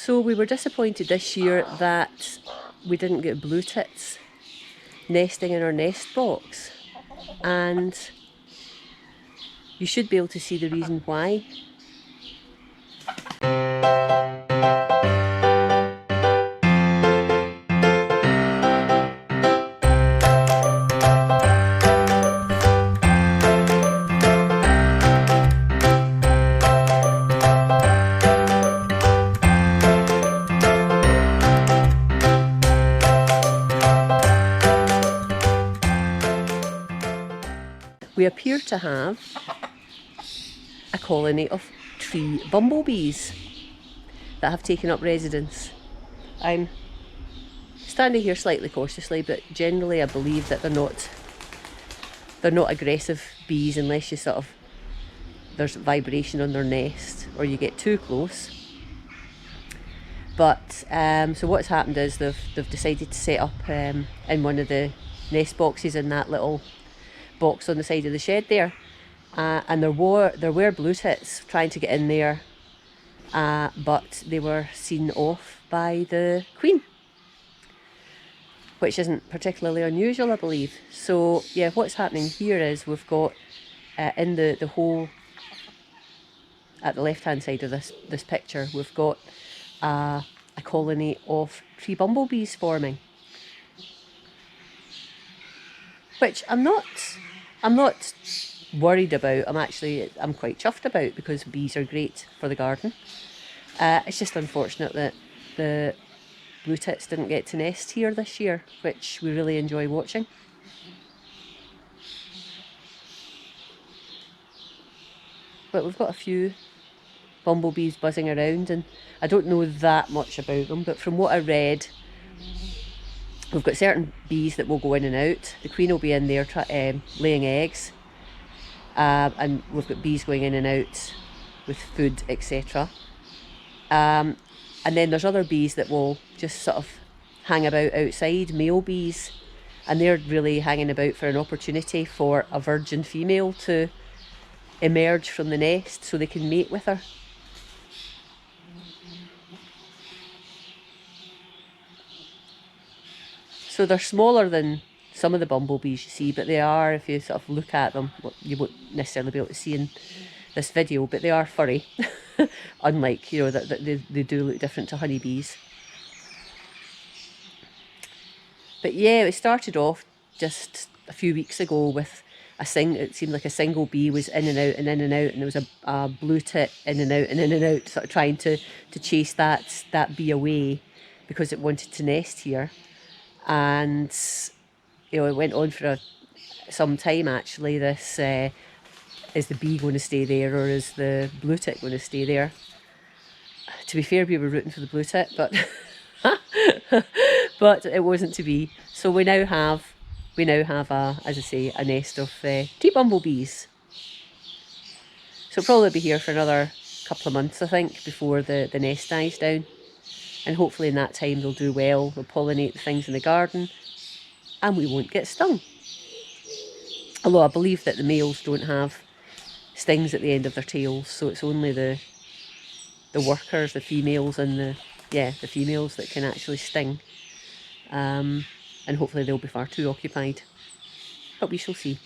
So we were disappointed this year that we didn't get blue tits nesting in our nest box, and you should be able to see the reason why. We appear to have a colony of tree bumblebees that have taken up residence. I'm standing here slightly cautiously, but generally I believe that they're not aggressive bees unless you there's vibration on their nest or you get too close. But so what's happened is they've decided to set up in one of the nest boxes in that little box on the side of the shed there, and there were blue tits trying to get in there, but they were seen off by the queen, which isn't particularly unusual, I believe. So yeah, what's happening here is we've got in the hole at the left hand side of this picture, we've got a colony of tree bumblebees forming, which I'm not worried about. I'm quite chuffed about, because bees are great for the garden. It's just unfortunate that the blue tits didn't get to nest here this year, which we really enjoy watching. But we've got a few bumblebees buzzing around, and I don't know that much about them, but from what I read, we've got certain bees that will go in and out. The queen will be in there laying eggs, and we've got bees going in and out with food, etc. And then there's other bees that will just sort of hang about outside, male bees, and they're really hanging about for an opportunity for a virgin female to emerge from the nest so they can mate with her. So they're smaller than some of the bumblebees you see, but they are, if you sort of look at them, well, you won't necessarily be able to see in this video, but they are furry. Unlike, that they do look different to honeybees. But yeah, it started off just a few weeks ago with it seemed like a single bee was in and out and in and out, and there was a blue tit in and out and in and out, sort of trying to chase that bee away because it wanted to nest here. And it went on for some time actually. This is the bee going to stay there, or is the blue tit going to stay there? To be fair, we were rooting for the blue tit, but but it wasn't to be. So we now have as I say, a nest of tree bumblebees. So it'll probably be here for another couple of months, I think, before the nest dies down. And hopefully in that time they'll do well, they'll pollinate the things in the garden, and we won't get stung. Although I believe that the males don't have stings at the end of their tails, so it's only the workers, the females, and the females that can actually sting. And hopefully they'll be far too occupied. But we shall see.